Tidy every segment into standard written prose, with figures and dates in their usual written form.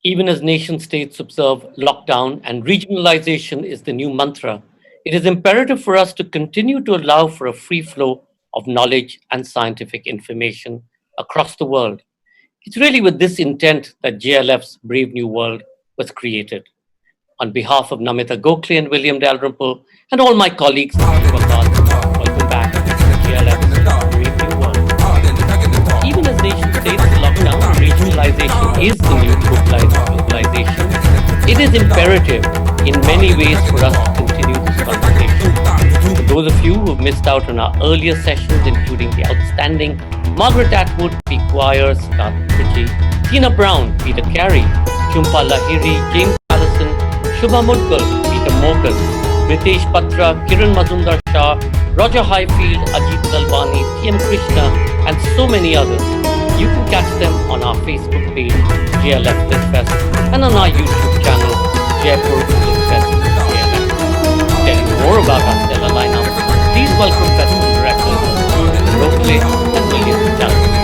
Even as nation states observe lockdown and regionalization is the new mantra, it is imperative for us to continue to allow for a free flow of knowledge and scientific information across the world. It's really with this intent that JLF's Brave New World was created. On behalf of Namita Gokhale and William Dalrymple and all my colleagues in Hyderabad, welcome back to JLF's Brave New World. Even as nation states lock down, regionalization is the new globalization. It is imperative in many ways for us to continue this conversation. For those of you who have missed out on our earlier sessions, including the outstanding Margaret Atwood, P. Quire, Scott Ritchie, Tina Brown, Peter Carey, Shumpa Lahiri, James Allison, Shubha Mudgal, Peter Morgan, Ritesh Patra, Kiran Mazumdar Shah, Roger Highfield, Ajit Salvani, T.M. Krishna, and so many others. You can catch them on our Facebook page, JLF Litfest, and on our YouTube channel, Jaipur Litfest JLF. To tell you more about our stellar lineup, please welcome Festival Directors Suhasini Haider and William Dalrymple.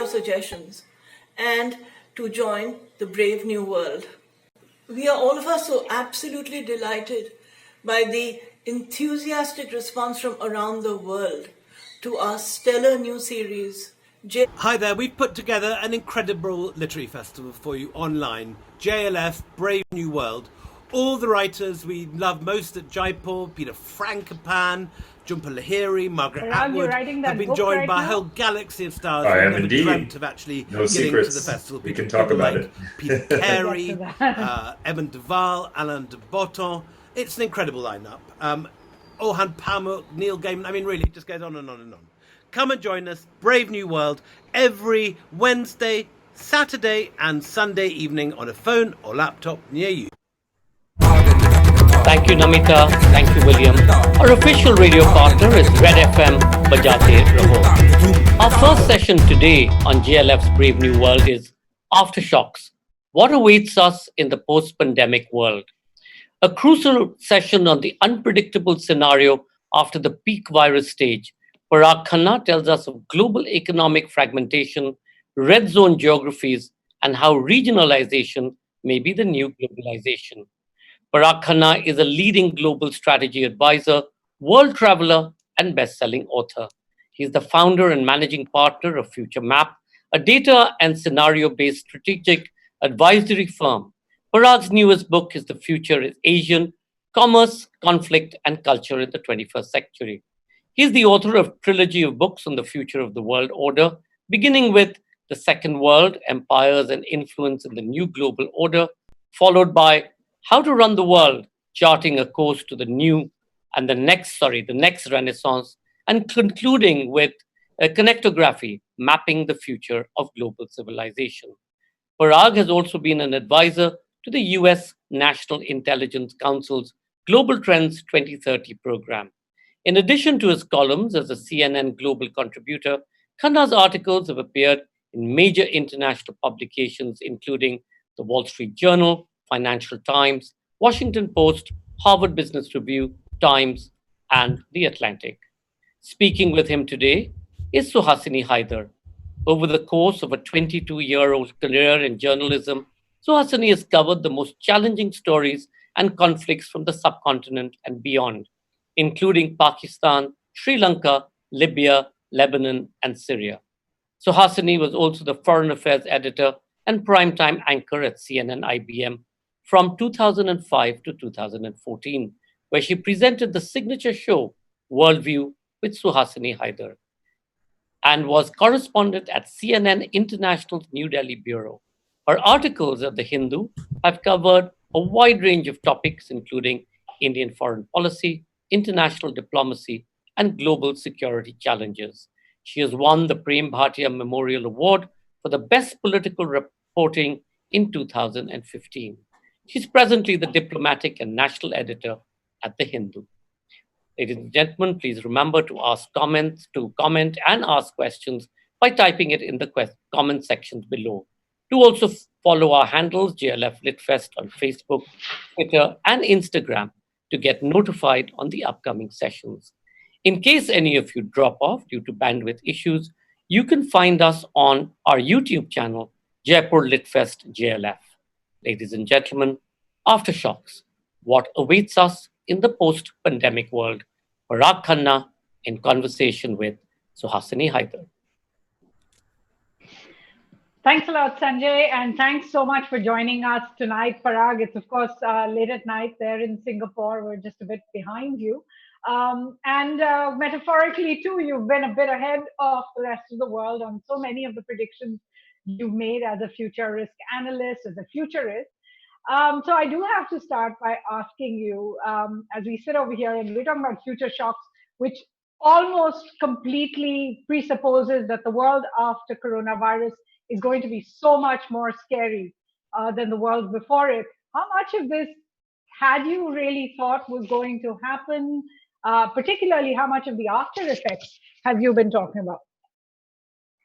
Suggestions and to join the Brave New World. We are all of us so absolutely delighted by the enthusiastic response from around the world to our stellar new series. Hi there, we've put together an incredible literary festival for you online, JLF Brave New World. All the writers we love most at Jaipur, Peter Frankopan, Jhumpa Lahiri, Margaret Atwood, have been joined by a whole galaxy of stars who never dreamt of actually getting to the festival. We can talk about it. Peter Carey, Evan Duval, Alain de Botton. It's an incredible lineup. Orhan Pamuk, Neil Gaiman. I mean, really, it just goes on and on and on. Come and join us, Brave New World, every Wednesday, Saturday, and Sunday evening on a phone or laptop near you. Thank you, Namita. Thank you, William. Our official radio partner is Red FM Bajate Raho. Our first session today on JLF's Brave New World is Aftershocks. What awaits us in the post-pandemic world? A crucial session on the unpredictable scenario after the peak virus stage. Parag Khanna tells us of global economic fragmentation, red zone geographies, and how regionalization may be the new globalization. Parag Khanna is a leading global strategy advisor, world traveler, and best-selling author. He is the founder and managing partner of Future Map, a data and scenario-based strategic advisory firm. Parag's newest book is The Future is Asian: Commerce, Conflict, and Culture in the 21st Century. He is the author of a trilogy of books on the future of the world order, beginning with The Second World, Empires and Influence in the New Global Order, followed by How to Run the World, Charting a Course to the next Renaissance, and concluding with Connectography, Mapping the Future of Global Civilization. Parag has also been an advisor to the US National Intelligence Council's Global Trends 2030 program. In addition to his columns as a CNN Global contributor, Khanna's articles have appeared in major international publications, including the Wall Street Journal, Financial Times, Washington Post, Harvard Business Review, Times, and The Atlantic. Speaking with him today is Suhasini Haider. Over the course of a 22-year-old career in journalism, Suhasini has covered the most challenging stories and conflicts from the subcontinent and beyond, including Pakistan, Sri Lanka, Libya, Lebanon, and Syria. Suhasini was also the foreign affairs editor and primetime anchor at CNN IBM from 2005 to 2014, where she presented the signature show Worldview with Suhasini Haider, and was correspondent at CNN International's New Delhi bureau. Her articles at The Hindu have covered a wide range of topics, including Indian foreign policy, international diplomacy, and global security challenges. She has won the Prem Bhatia Memorial Award for the Best Political Reporting in 2015. She's presently the diplomatic and national editor at The Hindu. Ladies and gentlemen, please remember to comment and ask questions by typing it in the comment sections below. Do also follow our handles, JLF Litfest on Facebook, Twitter, and Instagram to get notified on the upcoming sessions. In case any of you drop off due to bandwidth issues, you can find us on our YouTube channel, Jaipur Litfest JLF. Ladies and gentlemen, aftershocks, what awaits us in the post-pandemic world? Parag Khanna in conversation with Suhasini Haider. Thanks a lot, Sanjay, and thanks so much for joining us tonight, Parag. It's, of course, late at night there in Singapore. We're just a bit behind you. And metaphorically, too, you've been a bit ahead of the rest of the world on so many of the predictions you've made as a future risk analyst, as a futurist. So I do have to start by asking you, as we sit over here and we're talking about future shocks, which almost completely presupposes that the world after coronavirus is going to be so much more scary than the world before it. How much of this had you really thought was going to happen? Particularly, how much of the after effects have you been talking about?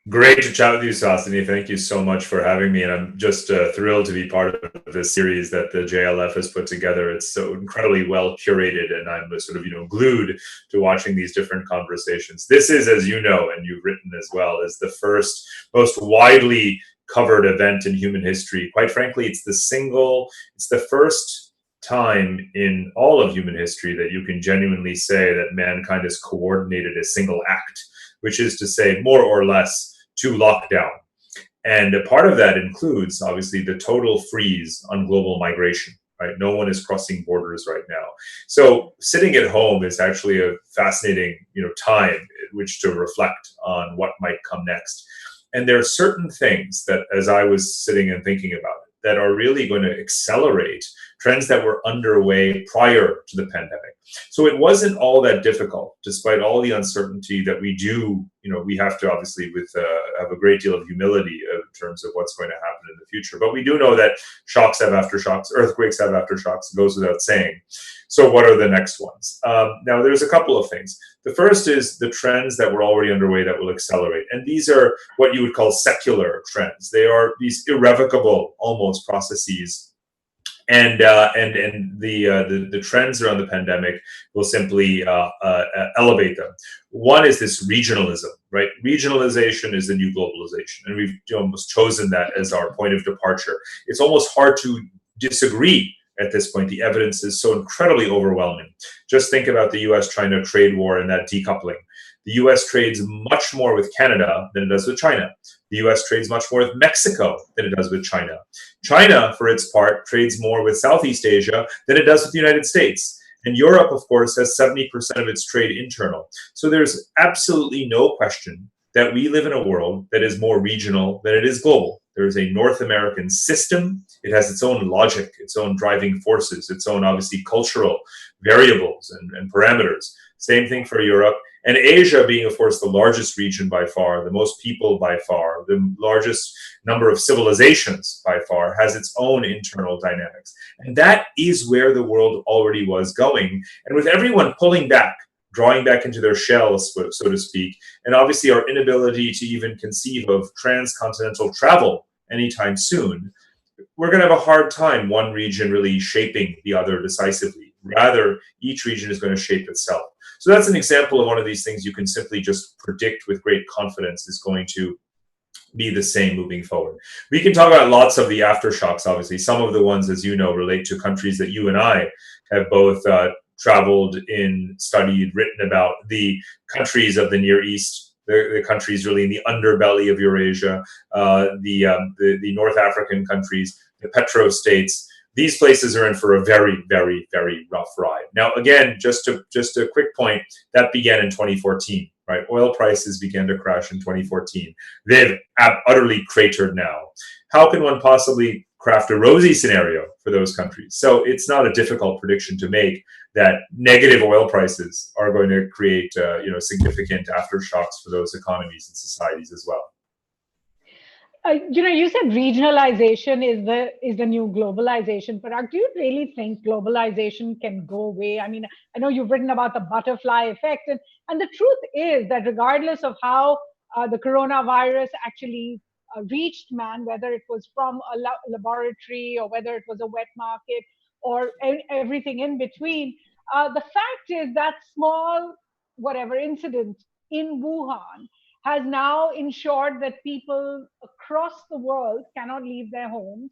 Great to chat with you, Suhasini. Thank you so much for having me. And I'm just thrilled to be part of this series that the JLF has put together. It's so incredibly well curated, and I'm sort of, glued to watching these different conversations. This is, as you know, and you've written as well, is the first, most widely covered event in human history. Quite frankly, it's the first time in all of human history that you can genuinely say that mankind has coordinated a single act, which is to say, more or less, to lockdown. And a part of that includes, obviously, the total freeze on global migration, right? No one is crossing borders right now. So sitting at home is actually a fascinating, time in which to reflect on what might come next. And there are certain things that, as I was sitting and thinking about it, that are really going to accelerate trends that were underway prior to the pandemic. So it wasn't all that difficult, despite all the uncertainty that we do. We have to obviously have a great deal of humility in terms of what's going to happen in the future. But we do know that shocks have aftershocks, earthquakes have aftershocks. It goes without saying. So what are the next ones? Now, there's a couple of things. The first is the trends that were already underway that will accelerate. And these are what you would call secular trends. They are these irrevocable, almost, processes. And the trends around the pandemic will simply elevate them. One is this regionalism, right? Regionalization is the new globalization, and we've almost chosen that as our point of departure. It's almost hard to disagree at this point. The evidence is so incredibly overwhelming. Just think about the US-China trade war and that decoupling. The US trades much more with Canada than it does with China. The US trades much more with Mexico than it does with China. China, for its part, trades more with Southeast Asia than it does with the United States. And Europe, of course, has 70% of its trade internal. So there's absolutely no question that we live in a world that is more regional than it is global. There is a North American system. It has its own logic, its own driving forces, its own, obviously, cultural variables and parameters. Same thing for Europe. And Asia being, of course, the largest region by far, the most people by far, the largest number of civilizations by far, has its own internal dynamics. And that is where the world already was going. And with everyone pulling back, drawing back into their shells, so to speak, and obviously our inability to even conceive of transcontinental travel anytime soon, we're going to have a hard time one region really shaping the other decisively. Rather, each region is going to shape itself. So that's an example of one of these things you can simply just predict with great confidence is going to be the same moving forward. We can talk about lots of the aftershocks, obviously. Some of the ones, as you know, relate to countries that you and I have both traveled in, studied, written about, the countries of the Near East, the countries really in the underbelly of Eurasia, the North African countries, the petro-states. These places are in for a very, very, very rough ride. Now, again, just a quick point, that began in 2014, right? Oil prices began to crash in 2014. They've utterly cratered now. How can one possibly craft a rosy scenario for those countries. So it's not a difficult prediction to make that negative oil prices are going to create significant aftershocks for those economies and societies as well. You said regionalization is the new globalization. Parag, do you really think globalization can go away? I mean, I know you've written about the butterfly effect, and the truth is that regardless of how the coronavirus actually reached man, whether it was from a laboratory or whether it was a wet market or everything in between, the fact is that small whatever incident in Wuhan has now ensured that people across the world cannot leave their homes.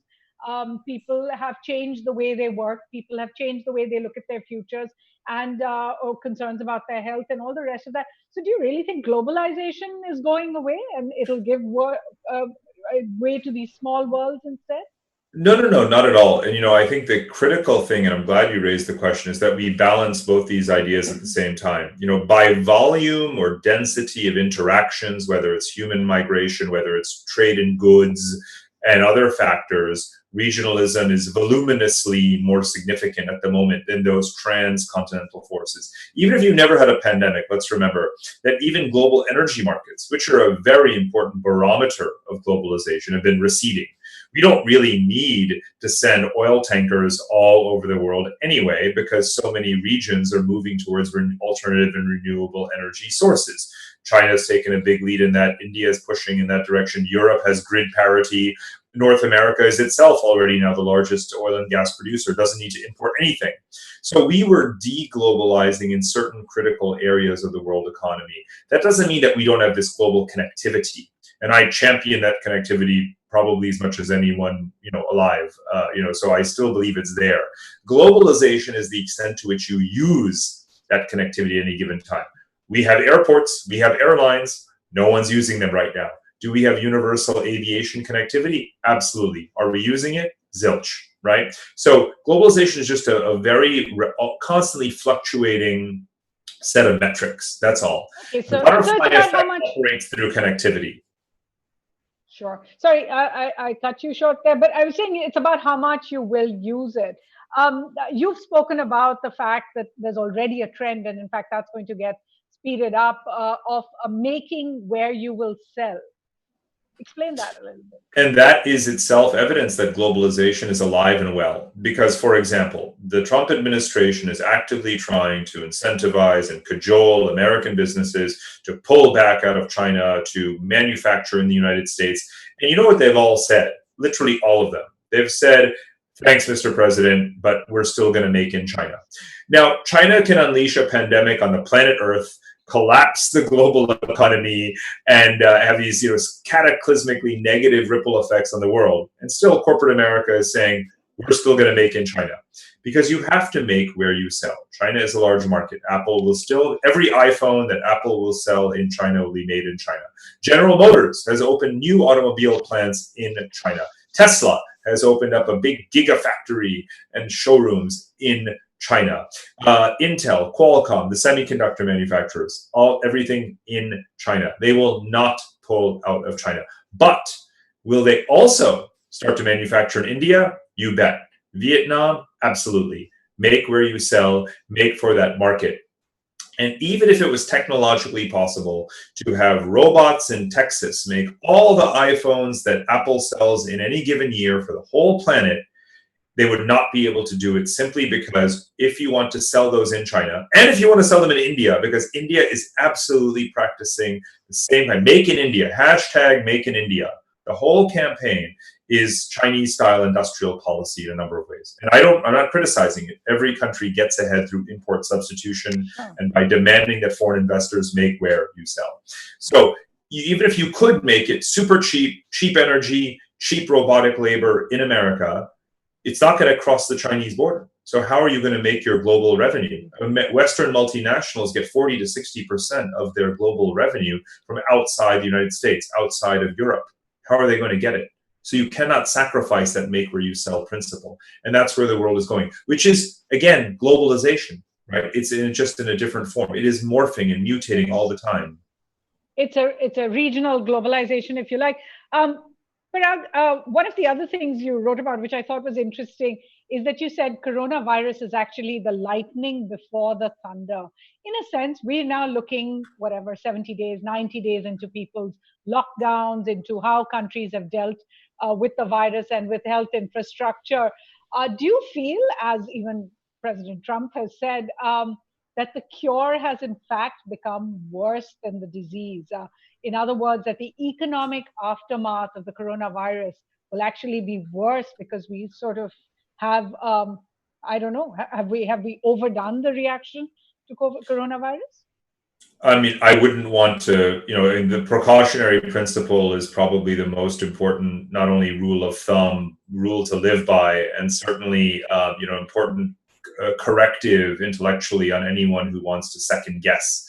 People have changed the way they work. People have changed the way they look at their futures and or concerns about their health and all the rest of that. So, do you really think globalization is going away and it'll give way to these small worlds instead? No, not at all. And, I think the critical thing, and I'm glad you raised the question, is that we balance both these ideas at the same time. By volume or density of interactions, whether it's human migration, whether it's trade in goods and other factors, regionalism is voluminously more significant at the moment than those transcontinental forces. Even if you never had a pandemic, let's remember that even global energy markets, which are a very important barometer of globalization, have been receding. We don't really need to send oil tankers all over the world anyway, because so many regions are moving towards alternative and renewable energy sources. China's taken a big lead in that. India is pushing in that direction. Europe has grid parity. North America is itself already now the largest oil and gas producer, doesn't need to import anything. So we were deglobalizing in certain critical areas of the world economy. That doesn't mean that we don't have this global connectivity. And I champion that connectivity probably as much as anyone, alive. So I still believe it's there. Globalization is the extent to which you use that connectivity at any given time. We have airports, we have airlines, no one's using them right now. Do we have universal aviation connectivity? Absolutely. Are we using it? Zilch, right? So globalization is just a very constantly fluctuating set of metrics. That's all. Okay, The so butterfly it's about effect how much operates through connectivity. Sure. Sorry, I cut you short there, but I was saying it's about how much you will use it. You've spoken about the fact that there's already a trend, and in fact, that's going to get speeded up, of making where you will sell. Explain that a little bit. And that is itself evidence that globalization is alive and well. Because, for example, the Trump administration is actively trying to incentivize and cajole American businesses to pull back out of China, to manufacture in the United States. And you know what they've all said? Literally all of them. They've said, thanks, Mr. President, but we're still going to make in China. Now, China can unleash a pandemic on the planet Earth, collapse the global economy, and have these cataclysmically negative ripple effects on the world. And still corporate America is saying, we're still going to make in China. Because you have to make where you sell. China is a large market. Every iPhone that Apple will sell in China will be made in China. General Motors has opened new automobile plants in China. Tesla has opened up a big gigafactory and showrooms in China. Intel, Qualcomm, the semiconductor manufacturers, everything in China. They will not pull out of China. But will they also start to manufacture in India? You bet. Vietnam? Absolutely. Make where you sell, make for that market. And even if it was technologically possible to have robots in Texas make all the iPhones that Apple sells in any given year for the whole planet, they would not be able to do it simply because if you want to sell those in China, and if you want to sell them in India, because India is absolutely practicing the same thing, make in India, hashtag make in India. The whole campaign is Chinese-style industrial policy in a number of ways. And I'm not criticizing it. Every country gets ahead through import substitution and by demanding that foreign investors make where you sell. So even if you could make it super cheap energy, cheap robotic labor in America, it's not going to cross the Chinese border. So how are you going to make your global revenue? Western multinationals get 40 to 60% of their global revenue from outside the United States, outside of Europe. How are they going to get it? So you cannot sacrifice that make where you sell principle. And that's where the world is going, which is, again, globalization, right? It's just in a different form. It is morphing and mutating all the time. It's a regional globalization, if you like. Parag, one of the other things you wrote about, which I thought was interesting, is that you said coronavirus is actually the lightning before the thunder. In a sense, we're now looking, whatever, 70 days, 90 days into people's lockdowns, into how countries have dealt with the virus and with health infrastructure. Do you feel, as even President Trump has said, that the cure has in fact become worse than the disease? In other words, that the economic aftermath of the coronavirus will actually be worse because we sort of have, I don't know, have we overdone the reaction to coronavirus? I mean, I wouldn't want to, and the precautionary principle is probably the most important, not only rule of thumb, rule to live by, and certainly, important corrective intellectually on anyone who wants to second guess,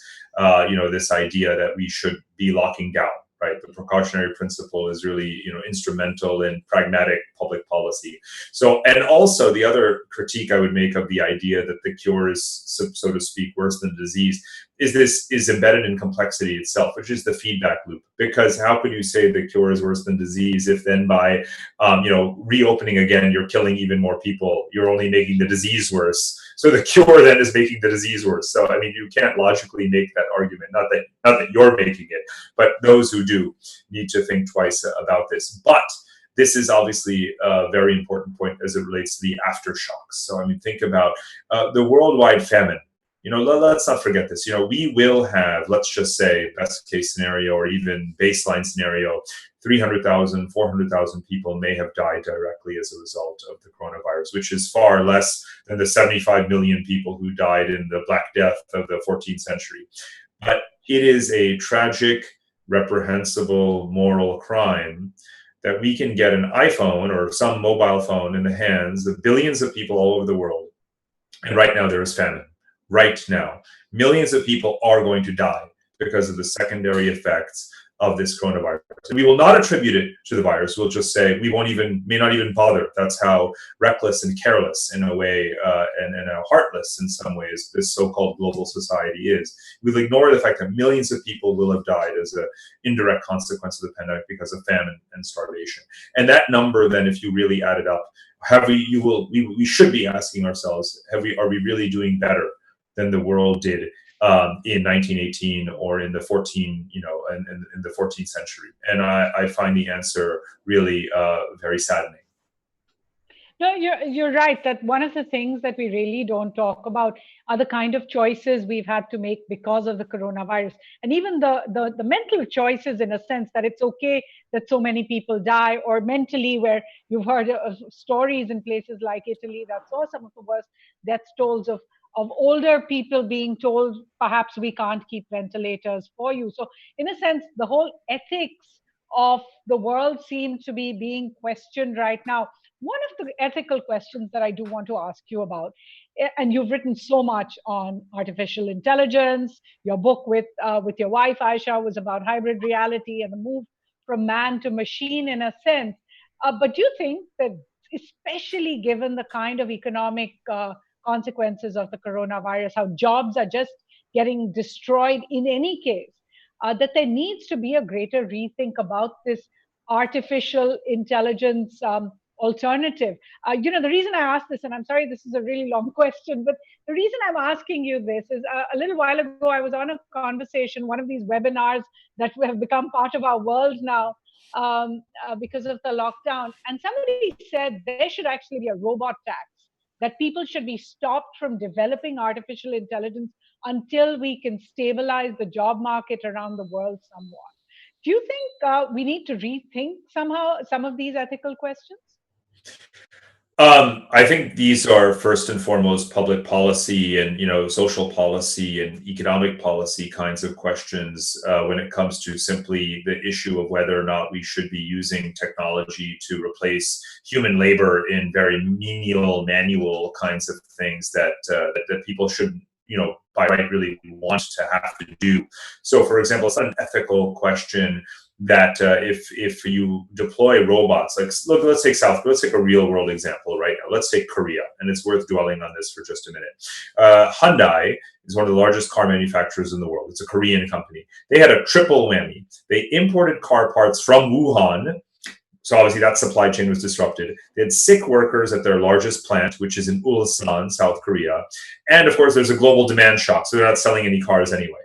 this idea that we should be locking down. Right, the precautionary principle is really, instrumental in pragmatic public policy. So, and also the other critique I would make of the idea that the cure is, so to speak, worse than the disease, is embedded in complexity itself, which is the feedback loop. Because how could you say the cure is worse than disease if then by, reopening again, you're killing even more people, you're only making the disease worse. So the cure then is making the disease worse. So I mean, you can't logically make that argument. Not that you're making it, but those who do need to think twice about this. But this is obviously a very important point as it relates to the aftershocks. So I mean, think about the worldwide famine. Let's not forget this. We will have, let's just say, best case scenario or even baseline scenario, 300,000, 400,000 people may have died directly as a result of the coronavirus, which is far less than the 75 million people who died in the Black Death of the 14th century. But it is a tragic, reprehensible moral crime that we can get an iPhone or some mobile phone in the hands of billions of people all over the world. And right now there is famine. Right now, millions of people are going to die because of the secondary effects of this coronavirus. We will not attribute it to the virus. We'll just say we may not even bother. That's how reckless and careless in a way, and heartless in some ways, this so-called global society is. We'll ignore the fact that millions of people will have died as an indirect consequence of the pandemic because of famine and starvation. And that number, then, if you really add it up, we should be asking ourselves, are we really doing better than the world did in 1918 or in the 14th century? And I find the answer really very saddening. No, you're right that one of the things that we really don't talk about are the kind of choices we've had to make because of the coronavirus, and even the mental choices, in a sense, that it's okay that so many people die, or mentally, where you've heard stories in places like Italy that saw some of the worst death tolls of older people being told, perhaps we can't keep ventilators for you. So, in a sense, the whole ethics of the world seems to be being questioned right now. One of the ethical questions that I do want to ask you about, and you've written so much on artificial intelligence. Your book with your wife Aisha was about hybrid reality and the move from man to machine, in a sense. But do you think that, especially given the kind of economic consequences of the coronavirus, how jobs are just getting destroyed in any case, that there needs to be a greater rethink about this artificial intelligence alternative? The reason I ask this, and I'm sorry this is a really long question, but the reason I'm asking you this is a little while ago I was on a conversation, one of these webinars that have become part of our world now, because of the lockdown, and somebody said there should actually be a robot tax, that people should be stopped from developing artificial intelligence until we can stabilize the job market around the world somewhat. Do you think we need to rethink somehow some of these ethical questions? I think these are first and foremost public policy and social policy and economic policy kinds of questions when it comes to simply the issue of whether or not we should be using technology to replace human labor in very menial, manual kinds of things that people shouldn't by right really want to have to do. So, for example, it's not an ethical question that if you deploy robots, like let's take a real world example right now. Let's take Korea, and it's worth dwelling on this for just a minute. Hyundai is one of the largest car manufacturers in the world. It's a Korean company. They had a triple whammy. They imported car parts from Wuhan, So obviously that supply chain was disrupted. They had sick workers at their largest plant, which is in Ulsan, South Korea. And of course, there's a global demand shock, so they're not selling any cars anyway.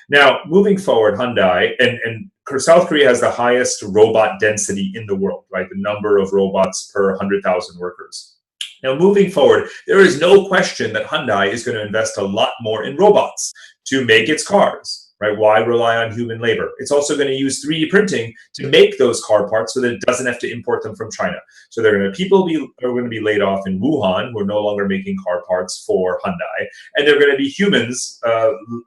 Now, moving forward, Hyundai and South Korea has the highest robot density in the world, right? The number of robots per 100,000 workers. Now, moving forward, there is no question that Hyundai is going to invest a lot more in robots to make its cars, right? Why rely on human labor? It's also going to use 3D printing to make those car parts so that it doesn't have to import them from China. So people are going to be laid off in Wuhan, who are no longer making car parts for Hyundai, and they're going to be humans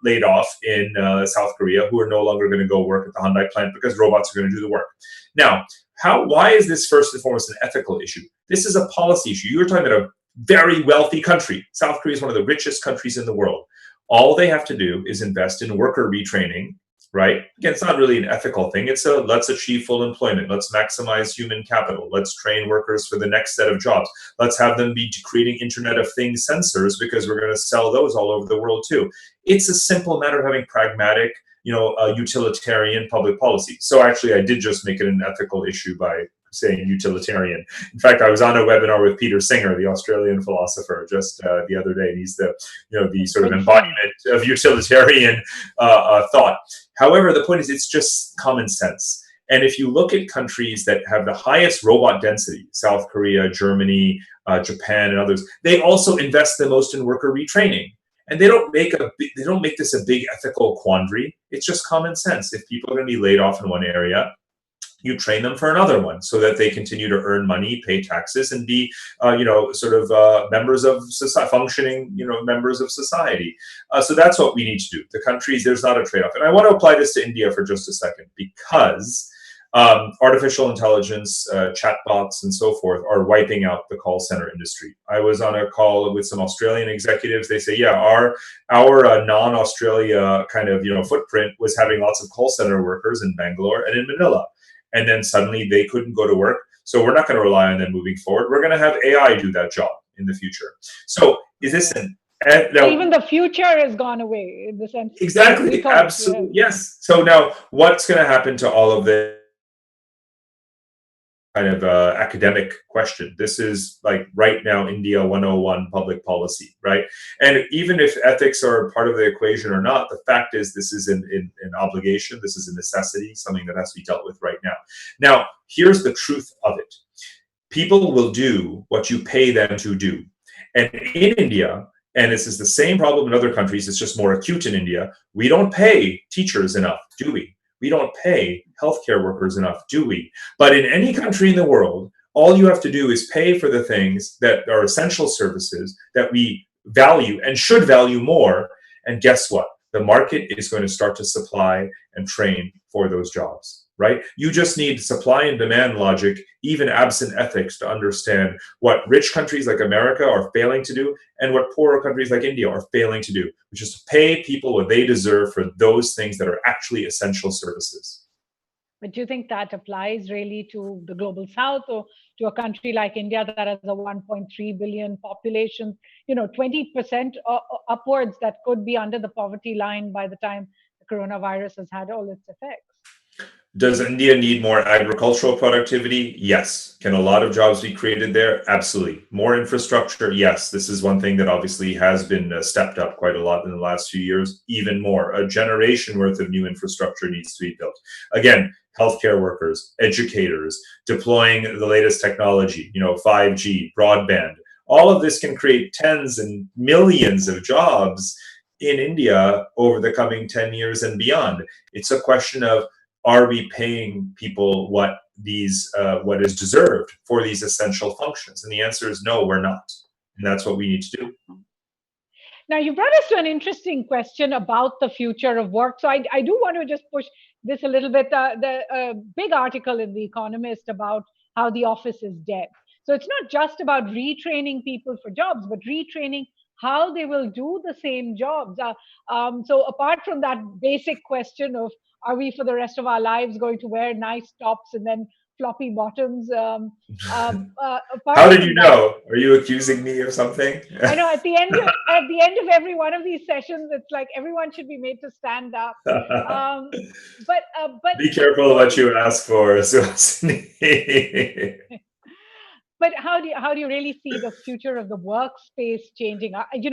laid off in South Korea, who are no longer going to go work at the Hyundai plant because robots are going to do the work. Now, why is this first and foremost an ethical issue? This is a policy issue. You were talking about a very wealthy country. South Korea is one of the richest countries in the world. All they have to do is invest in worker retraining, right? Again, it's not really an ethical thing. It's let's achieve full employment. Let's maximize human capital. Let's train workers for the next set of jobs. Let's have them be creating Internet of Things sensors because we're going to sell those all over the world too. It's a simple matter of having pragmatic, utilitarian public policy. So actually, I did just make it an ethical issue by saying utilitarian. In fact, I was on a webinar with Peter Singer, the Australian philosopher, just the other day, and he's the sort of embodiment of utilitarian thought. However, the point is, it's just common sense. And if you look at countries that have the highest robot density, South Korea, Germany, Japan, and others, they also invest the most in worker retraining. And they don't make this a big ethical quandary. It's just common sense. If people are going to be laid off in one area, you train them for another one so that they continue to earn money, pay taxes, and be, members of society, functioning, members of society. So that's what we need to do. The countries, there's not a trade-off. And I want to apply this to India for just a second, because artificial intelligence, chatbots, and so forth are wiping out the call center industry. I was on a call with some Australian executives. They say, our non-Australia kind of footprint was having lots of call center workers in Bangalore and in Manila. And then suddenly they couldn't go to work. So we're not going to rely on them moving forward. We're going to have AI do that job in the future. So is this even the future has gone away in the sense. Exactly. Absolutely. Yes. So now what's going to happen to all of this kind of academic question? This is like right now India 101 public policy, right? And even if ethics are part of the equation or not, the fact is this is an obligation, this is a necessity, something that has to be dealt with right now. Now, here's the truth of it. People will do what you pay them to do. And in India, and this is the same problem in other countries, it's just more acute in India, we don't pay teachers enough, do we? We don't pay healthcare workers enough, do we? But in any country in the world, all you have to do is pay for the things that are essential services that we value and should value more. And guess what? The market is going to start to supply and train for those jobs, right? You just need supply and demand logic, even absent ethics, to understand what rich countries like America are failing to do and what poorer countries like India are failing to do, which is to pay people what they deserve for those things that are actually essential services. But do you think that applies really to the global south or to a country like India that has a 1.3 billion population, 20% upwards that could be under the poverty line by the time the coronavirus has had all its effects? Does India need more agricultural productivity? Yes. Can a lot of jobs be created there? Absolutely. More infrastructure? Yes. This is one thing that obviously has been stepped up quite a lot in the last few years. Even more. A generation worth of new infrastructure needs to be built. Again, healthcare workers, educators, deploying the latest technology, 5G, broadband. All of this can create tens and millions of jobs in India over the coming 10 years and beyond. It's a question of, are we paying people what is deserved for these essential functions? And the answer is no, we're not. And that's what we need to do. Now, you brought us to an interesting question about the future of work. So I do want to just push this a little bit. The big article in The Economist about how the office is dead. So it's not just about retraining people for jobs, but retraining how they will do the same jobs. So apart from that basic question of, are we for the rest of our lives going to wear nice tops and then floppy bottoms. How Apart did you from that, know? Are you accusing me of something? I know at the end of every one of these sessions, it's like everyone should be made to stand up. Um, but Be of careful course, what you ask for, Suhasini. but how do you really see the future of the workspace changing?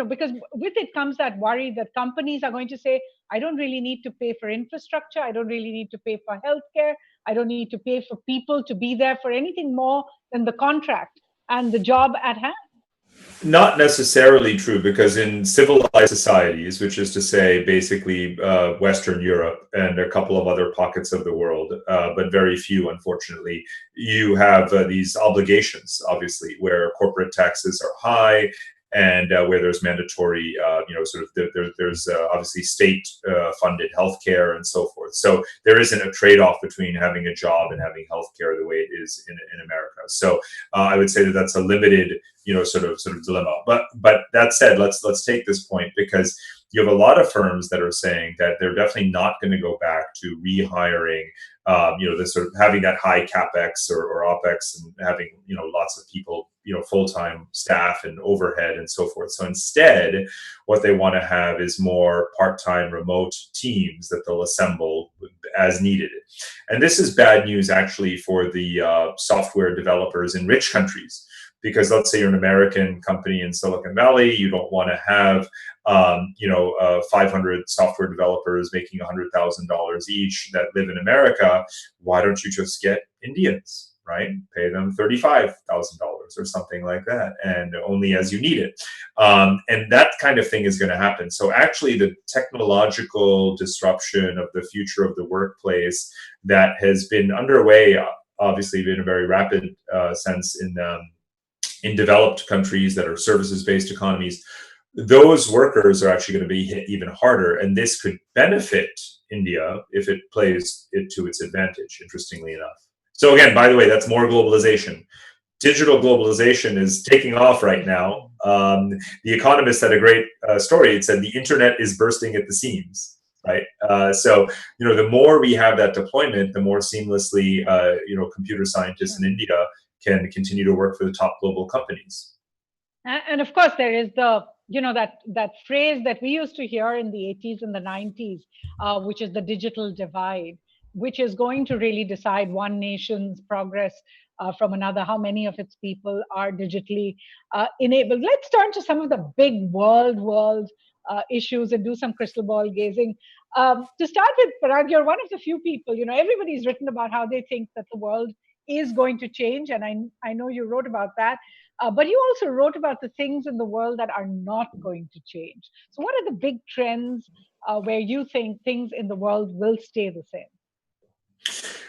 Because with it comes that worry that companies are going to say, I don't really need to pay for infrastructure, I don't really need to pay for healthcare, I don't need to pay for people to be there for anything more than the contract and the job at hand. Not necessarily true, because in civilized societies, which is to say basically Western Europe and a couple of other pockets of the world, but very few, unfortunately, you have these obligations, obviously, where corporate taxes are high, and where there's mandatory, there's obviously state funded healthcare and so forth. So there isn't a trade-off between having a job and having healthcare the way it is in America. So I would say that that's a limited, sort of dilemma. But that said, let's take this point, because you have a lot of firms that are saying that they're definitely not going to go back to rehiring, this sort of having that high capex or opex, and having lots of people, full-time staff and overhead and so forth. So instead, what they want to have is more part-time remote teams that they'll assemble as needed. And this is bad news actually for the software developers in rich countries, because let's say you're an American company in Silicon Valley, you don't want to have 500 software developers making $100,000 each that live in America. Why don't you just get Indians, right? Pay them $35,000 or something like that, and only as you need it. And that kind of thing is going to happen. So actually, the technological disruption of the future of the workplace that has been underway, obviously in a very rapid sense in developed countries that are services-based economies, those workers are actually going to be hit even harder. And this could benefit India if it plays it to its advantage, interestingly enough. So again, by the way, that's more globalization. Digital globalization is taking off right now. The Economist had a great story. It said the internet is bursting at the seams. Right. So, the more we have that deployment, the more seamlessly, computer scientists in India can continue to work for the top global companies. And of course, there is that phrase that we used to hear in the 80s and the 90s, which is the digital divide, which is going to really decide one nation's progress from another, how many of its people are digitally enabled. Let's turn to some of the big world issues and do some crystal ball gazing. To start with, Parag, you're one of the few people, everybody's written about how they think that the world is going to change. And I know you wrote about that. But you also wrote about the things in the world that are not going to change. So what are the big trends where you think things in the world will stay the same?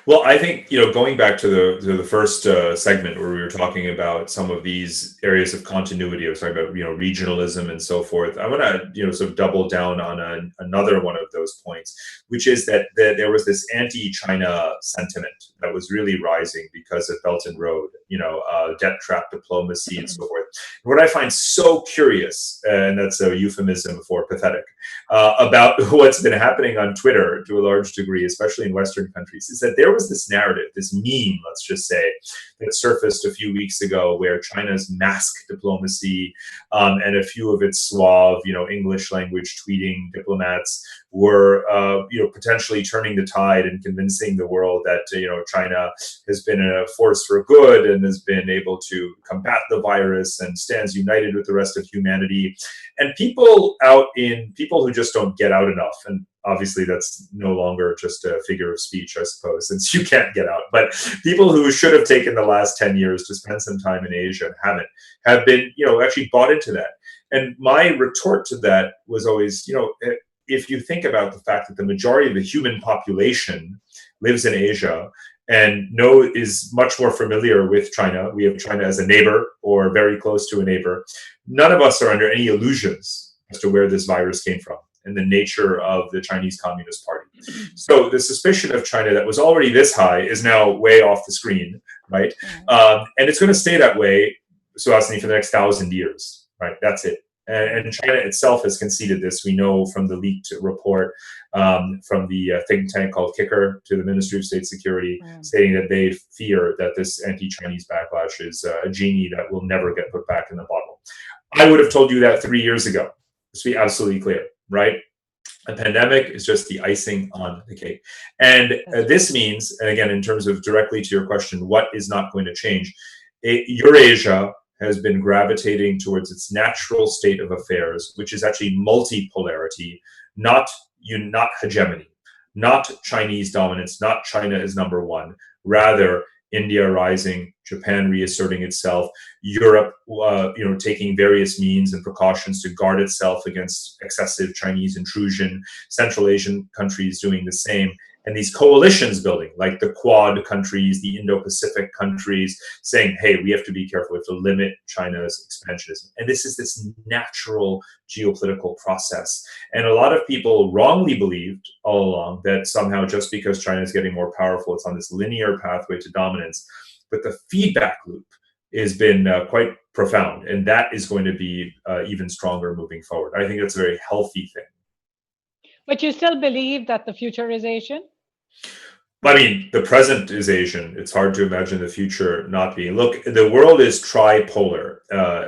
Well, I think, going back to the first segment where we were talking about some of these areas of continuity, I was talking about, regionalism and so forth. I want to, sort of double down on another one of those points, which is that there was this anti-China sentiment that was really rising because of Belt and Road, debt trap diplomacy and so forth. What I find so curious, and that's a euphemism for pathetic, about what's been happening on Twitter to a large degree, especially in Western countries, is that there was this narrative, this meme, let's just say, that surfaced a few weeks ago where China's mask diplomacy and a few of its suave, English language tweeting diplomats were, potentially turning the tide and convincing the world that, China has been a force for good and has been able to combat the virus and stands united with the rest of humanity. And people who just don't get out enough, and obviously that's no longer just a figure of speech, I suppose, since you can't get out, but people who should have taken the last 10 years to spend some time in Asia and have been, actually bought into that. And my retort to that was always, if you think about the fact that the majority of the human population lives in Asia and is much more familiar with China, we have China as a neighbor or very close to a neighbor, none of us are under any illusions as to where this virus came from and the nature of the Chinese Communist Party. So the suspicion of China that was already this high is now way off the screen, right? And it's going to stay that way, Suhasini, for the next 1,000 years, right? That's it. And China itself has conceded this. We know from the leaked report from the think tank called Kicker to the Ministry of State Security, stating that they fear that this anti-Chinese backlash is a genie that will never get put back in the bottle. I would have told you that 3 years ago. Let's be absolutely clear, right? A pandemic is just the icing on the cake. And this means, and again, in terms of directly to your question, what is not going to change? Eurasia has been gravitating towards its natural state of affairs, which is actually multipolarity, not hegemony, not Chinese dominance, not China as number one, rather India rising, Japan reasserting itself, Europe, taking various means and precautions to guard itself against excessive Chinese intrusion, Central Asian countries doing the same, and these coalitions building, like the Quad countries, the Indo-Pacific countries, saying, hey, we have to be careful, we have to limit China's expansionism. And this is this natural geopolitical process. And a lot of people wrongly believed all along that somehow just because China is getting more powerful, it's on this linear pathway to dominance. But the feedback loop has been quite profound, and that is going to be even stronger moving forward. I think that's a very healthy thing. But you still believe that the future is Asian? I mean, the present is Asian. It's hard to imagine the future not being. Look, the world is tripolar,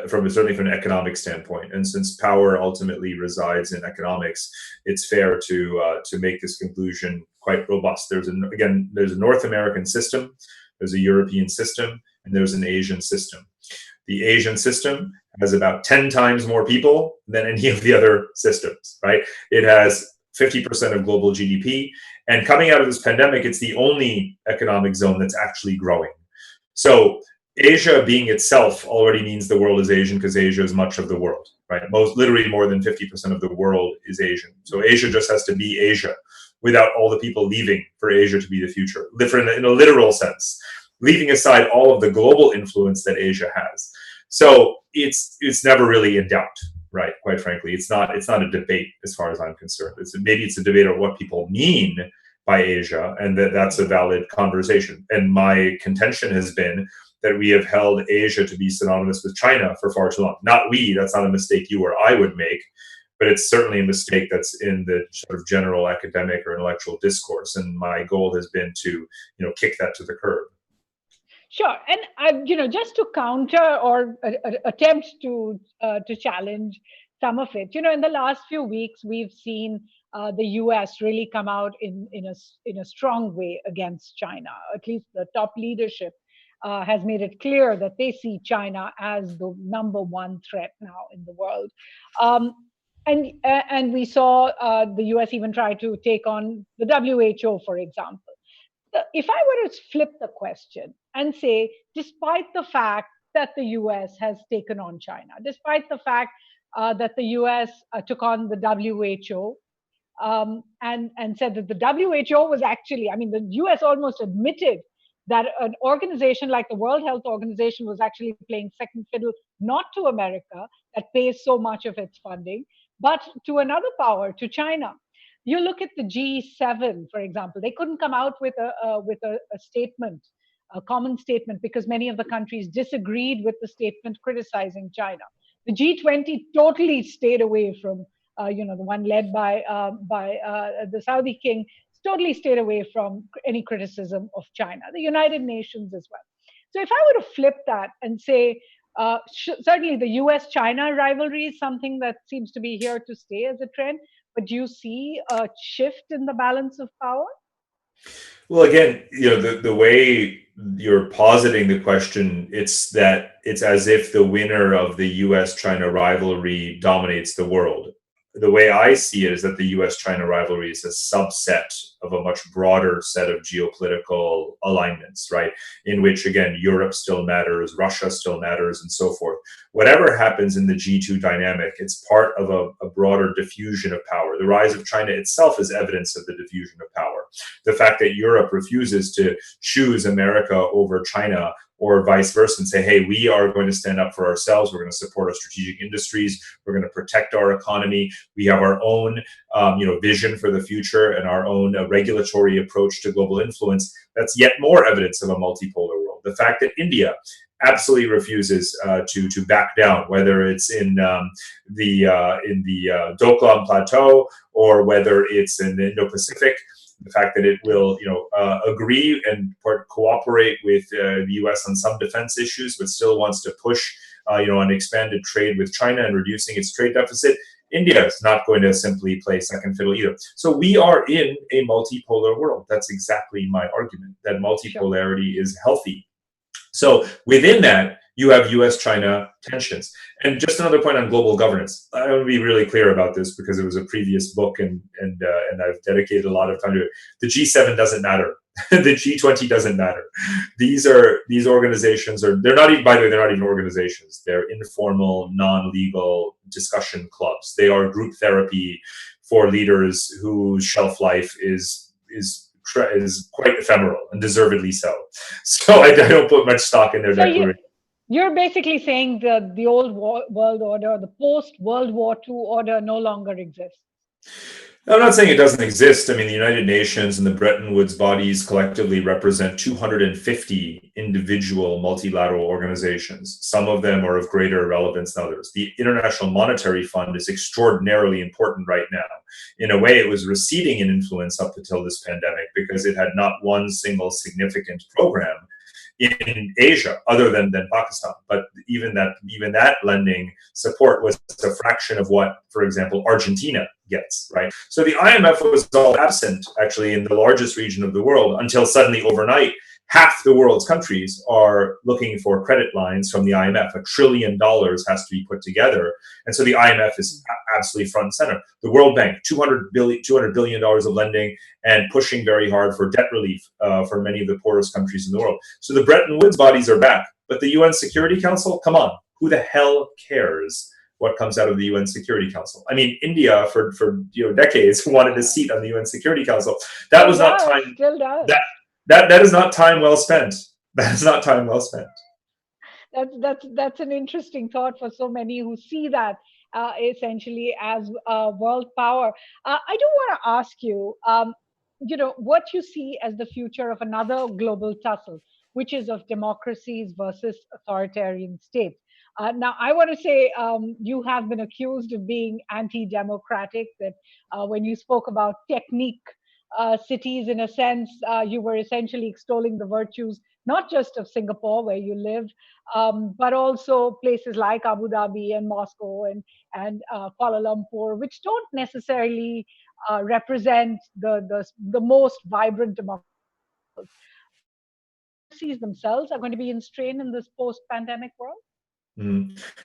certainly from an economic standpoint. And since power ultimately resides in economics, it's fair to make this conclusion quite robust. There's a North American system, there's a European system, and there's an Asian system. The Asian system has about 10 times more people than any of the other systems, right? It has 50% of global GDP. And coming out of this pandemic, it's the only economic zone that's actually growing. So Asia being itself already means the world is Asian, because Asia is much of the world, right? Literally more than 50% of the world is Asian. So Asia just has to be Asia without all the people leaving for Asia to be the future, in a literal sense, leaving aside all of the global influence that Asia has. So it's never really in doubt. Right, quite frankly, it's not a debate as far as I'm concerned. Maybe it's a debate of what people mean by Asia, and that's a valid conversation. And my contention has been that we have held Asia to be synonymous with China for far too long. Not we, that's not a mistake you or I would make, but it's certainly a mistake that's in the sort of general academic or intellectual discourse. And my goal has been to, kick that to the curb. Sure, and just to counter or attempt to challenge some of it, in the last few weeks we've seen the U.S. really come out in a strong way against China. At least the top leadership has made it clear that they see China as the number one threat now in the world. And we saw the U.S. even try to take on the WHO, for example. If I were to flip the question and say, despite the fact that the US has taken on China, despite the fact that the US took on the WHO and said that the WHO was actually, the US almost admitted that an organization like the World Health Organization was actually playing second fiddle, not to America, that pays so much of its funding, but to another power, to China. You look at the G7, for example, they couldn't come out with a statement, a common statement, because many of the countries disagreed with the statement criticizing China. The G20 totally stayed away from, the one led by the Saudi king, totally stayed away from any criticism of China. The United Nations as well. So if I were to flip that and say, certainly the US-China rivalry is something that seems to be here to stay as a trend. But do you see a shift in the balance of power? Well, again, the way you're positing the question, it's as if the winner of the US-China rivalry dominates the world. The way I see it is that the US-China rivalry is a subset of a much broader set of geopolitical alignments, right? In which, again, Europe still matters, Russia still matters, and so forth. Whatever happens in the G2 dynamic, it's part of a broader diffusion of power. The rise of China itself is evidence of the diffusion of power. The fact that Europe refuses to choose America over China, or vice versa, and say, hey, we are going to stand up for ourselves. We're going to support our strategic industries. We're going to protect our economy. We have our own, vision for the future and our own regulatory approach to global influence. That's yet more evidence of a multipolar world. The fact that India absolutely refuses to back down, whether it's in the Doklam Plateau or whether it's in the Indo-Pacific. The fact that it will, agree and cooperate with the U.S. on some defense issues, but still wants to push, on expanded trade with China and reducing its trade deficit. India is not going to simply play second fiddle either. So we are in a multipolar world. That's exactly my argument, that multipolarity is healthy. So within that, you have U.S.-China tensions. And just another point on global governance. I want to be really clear about this because it was a previous book and I've dedicated a lot of time to it. The G7 doesn't matter. The G20 doesn't matter. These organizations they're not even, by the way, they're not even organizations. They're informal, non-legal discussion clubs. They are group therapy for leaders whose shelf life is quite ephemeral, and deservedly so. So I don't put much stock in their declaration. You're basically saying the old world order, the post-World War II order no longer exists. I'm not saying it doesn't exist. I mean, the United Nations and the Bretton Woods bodies collectively represent 250 individual multilateral organizations. Some of them are of greater relevance than others. The International Monetary Fund is extraordinarily important right now. In a way, it was receding in influence up until this pandemic because it had not one single significant program in Asia, other than Pakistan. But even that lending support was a fraction of what, for example, Argentina gets, right? So the IMF was all absent, actually, in the largest region of the world until suddenly overnight, half the world's countries are looking for credit lines from the IMF. $1 trillion has to be put together. And so the IMF is absolutely front and center. The World Bank, $200 billion of lending and pushing very hard for debt relief for many of the poorest countries in the world. So the Bretton Woods bodies are back. But the UN Security Council, come on, who the hell cares what comes out of the UN Security Council? I mean, India for decades wanted a seat on the UN Security Council. That was not time. Still does. That is not time well spent. That is not time well spent. That's an interesting thought for so many who see that essentially as world power. I do want to ask you, what you see as the future of another global tussle, which is of democracies versus authoritarian states. Now, I want to say you have been accused of being anti-democratic, that when you spoke about technique cities, in a sense, you were essentially extolling the virtues, not just of Singapore, where you live, but also places like Abu Dhabi and Moscow and Kuala Lumpur, which don't necessarily represent the most vibrant democracies. Democracies themselves are going to be in strain in this post-pandemic world?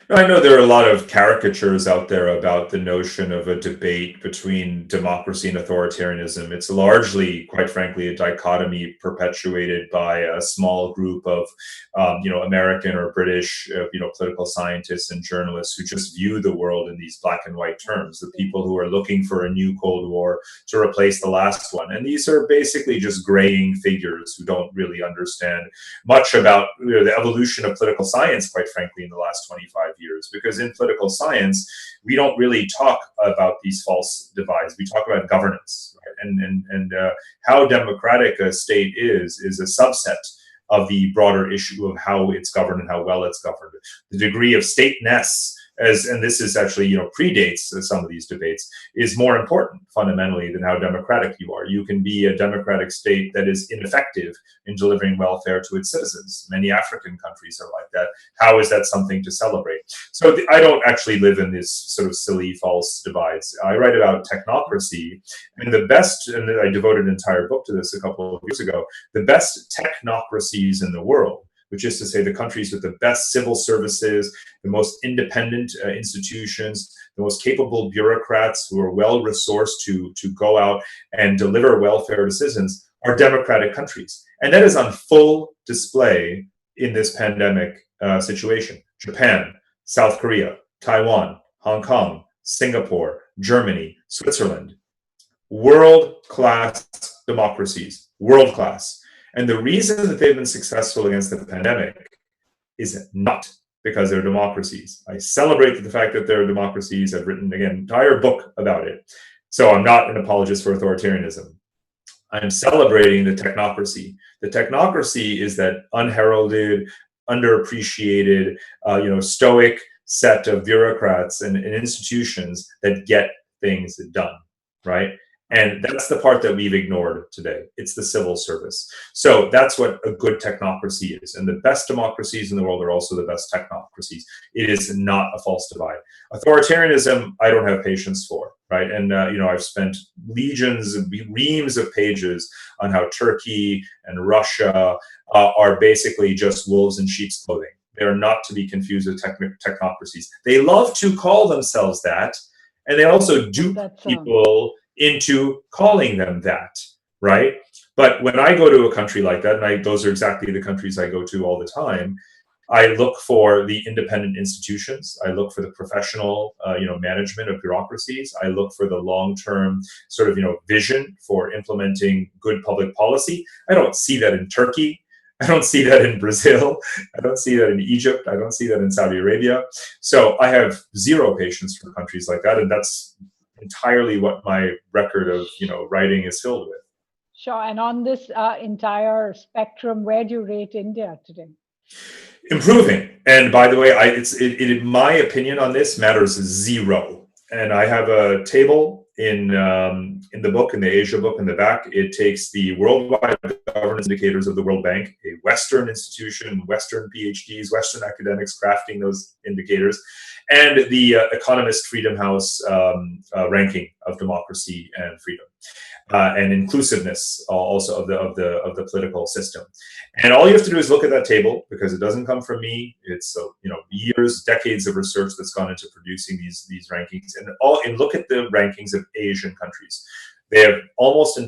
I know there are a lot of caricatures out there about the notion of a debate between democracy and authoritarianism. It's largely, quite frankly, a dichotomy perpetuated by a small group of, American or British, political scientists and journalists who just view the world in these black and white terms. The people who are looking for a new Cold War to replace the last one, and these are basically just graying figures who don't really understand much about the evolution of political science, quite frankly, in the last 25 years, because in political science, we don't really talk about these false divides. We talk about governance, right? And how democratic a state is a subset of the broader issue of how it's governed and how well it's governed. The degree of stateness, and this is actually, predates some of these debates, is more important fundamentally than how democratic you are. You can be a democratic state that is ineffective in delivering welfare to its citizens. Many African countries are like that. How is that something to celebrate? So I don't actually live in this sort of silly false divides. I write about technocracy, and the best, and I devoted an entire book to this a couple of years ago, the best technocracies in the world, which is to say the countries with the best civil services, the most independent institutions, the most capable bureaucrats who are well resourced to go out and deliver welfare to citizens, are democratic countries. And that is on full display in this pandemic situation. Japan, South Korea, Taiwan, Hong Kong, Singapore, Germany, Switzerland. World-class democracies, world-class. And the reason that they've been successful against the pandemic is not because they're democracies. I celebrate the fact that they're democracies. I've written, again, an entire book about it. So I'm not an apologist for authoritarianism. I'm celebrating the technocracy. The technocracy is that unheralded, underappreciated, stoic set of bureaucrats and institutions that get things done, right? And that's the part that we've ignored today. It's the civil service. So that's what a good technocracy is. And the best democracies in the world are also the best technocracies. It is not a false divide. Authoritarianism, I don't have patience for, right? And, I've spent reams of pages on how Turkey and Russia are basically just wolves in sheep's clothing. They are not to be confused with technocracies. They love to call themselves that, and they also dupe people into calling them that, right? But when I go to a country like that, and those are exactly the countries I go to all the time, I look for the independent institutions. I look for the professional, management of bureaucracies. I look for the long-term sort of, vision for implementing good public policy. I don't see that in Turkey. I don't see that in Brazil. I don't see that in Egypt. I don't see that in Saudi Arabia. So I have zero patience for countries like that, and that's entirely what my record of writing is filled with. Sure. And on this entire spectrum, where do you rate India today? Improving. And by the way, my opinion on this matters zero. And I have a table in the book, in the Asia book in the back. It takes the worldwide governance indicators of the World Bank, a Western institution, Western PhDs, Western academics crafting those indicators, and the Economist Freedom House ranking of democracy and freedom. And inclusiveness also of the political system. And all you have to do is look at that table, because it doesn't come from me. It's years, decades of research that's gone into producing these rankings, and look at the rankings of Asian countries. They have almost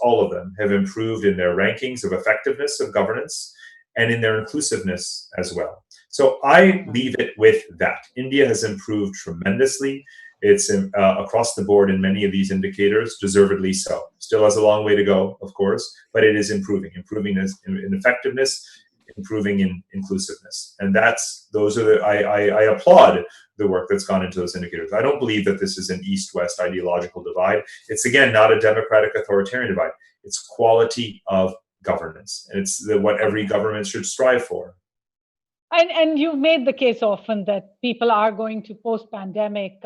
all of them have improved in their rankings of effectiveness of governance and in their inclusiveness as well. So I leave it with that. India has improved tremendously. It's across the board in many of these indicators, deservedly so. Still has a long way to go, of course, but it is improving in effectiveness, improving in inclusiveness. And I applaud the work that's gone into those indicators. I don't believe that this is an East-West ideological divide. It's, again, not a democratic authoritarian divide. It's quality of governance. And it's what every government should strive for. And you've made the case often that people are going to, post-pandemic,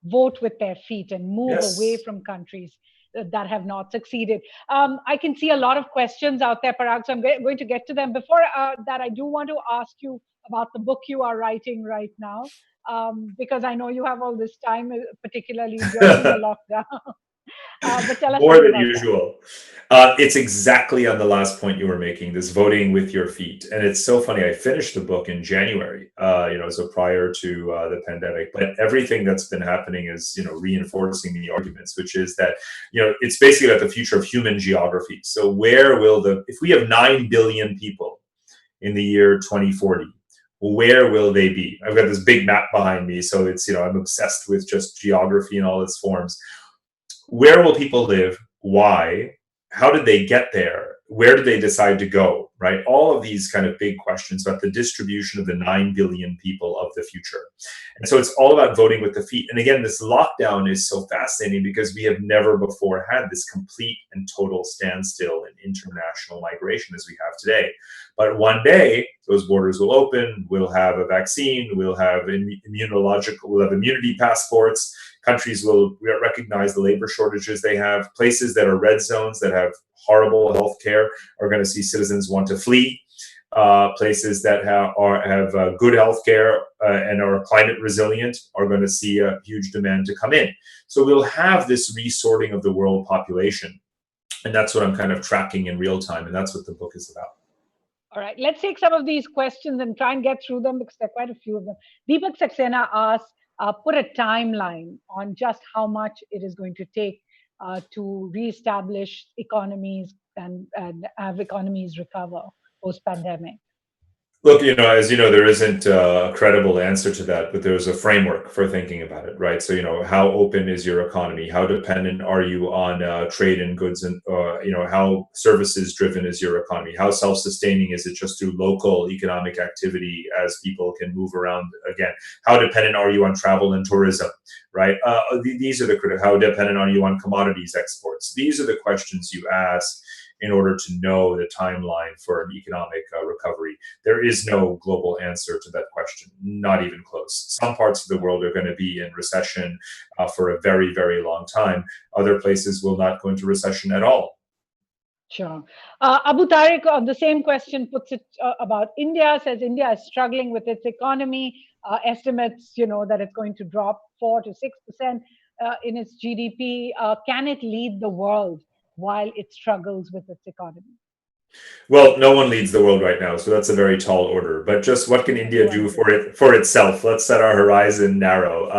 vote with their feet and move away from countries that have not succeeded. I can see a lot of questions out there, Parag, so I'm going to get to them. Before that, I do want to ask you about the book you are writing right now, because I know you have all this time, particularly during the lockdown. But tell us more than about usual. It's exactly on the last point you were making, this voting with your feet. And it's so funny. I finished the book in January, so prior to the pandemic. But everything that's been happening is, reinforcing the arguments, which is that, it's basically about the future of human geography. So if we have 9 billion people in the year 2040, where will they be? I've got this big map behind me. So it's, I'm obsessed with just geography in all its forms. Where will people live? Why? How did they get there? Where did they decide to go? Right? All of these kind of big questions about the distribution of the 9 billion people of the future. And so it's all about voting with the feet. And again, this lockdown is so fascinating because we have never before had this complete and total standstill in international migration as we have today. But one day, those borders will open, we'll have a vaccine, we'll have immunity passports, countries will recognize the labor shortages they have, places that are red zones that have horrible health care are going to see citizens want to flee, places that have good health care and are climate resilient are going to see a huge demand to come in. So we'll have this resorting of the world population. And that's what I'm kind of tracking in real time. And that's what the book is about. All right, let's take some of these questions and try and get through them because there are quite a few of them. Deepak Saxena asks, put a timeline on just how much it is going to take to reestablish economies and have economies recover post-pandemic. Look, as you know, there isn't a credible answer to that, but there's a framework for thinking about it, right? So, how open is your economy? How dependent are you on trade and goods? And, how services driven is your economy? How self-sustaining is it just through local economic activity as people can move around again? How dependent are you on travel and tourism, right? These are the critical. How dependent are you on commodities exports? These are the questions you ask in order to know the timeline for an economic recovery. There is no global answer to that question, not even close. Some parts of the world are going to be in recession for a very, very long time. Other places will not go into recession at all. Sure. Abu Tariq, on the same question, puts it about India, says India is struggling with its economy. Estimates, that it's going to drop 4 to 6% in its GDP. Can it lead the world while it struggles with its economy? Well, no one leads the world right now, so that's a very tall order. But just what can India do for itself? Let's set our horizon narrow.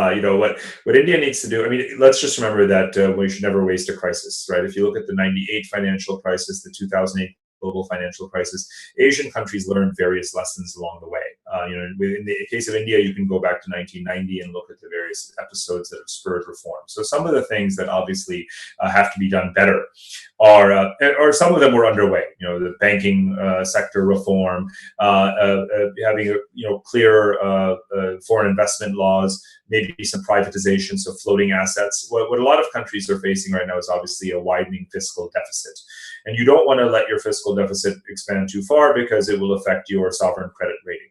What India needs to do. I mean, let's just remember that we should never waste a crisis, right? If you look at the '98 financial crisis, the 2008 global financial crisis, Asian countries learned various lessons along the way. In the case of India, you can go back to 1990 and look at the various episodes that have spurred reform. So some of the things that obviously have to be done better are, or some of them were underway. The banking sector reform, having clear foreign investment laws, maybe some privatization, so floating assets. What a lot of countries are facing right now is obviously a widening fiscal deficit. And you don't want to let your fiscal deficit expand too far because it will affect your sovereign credit rating.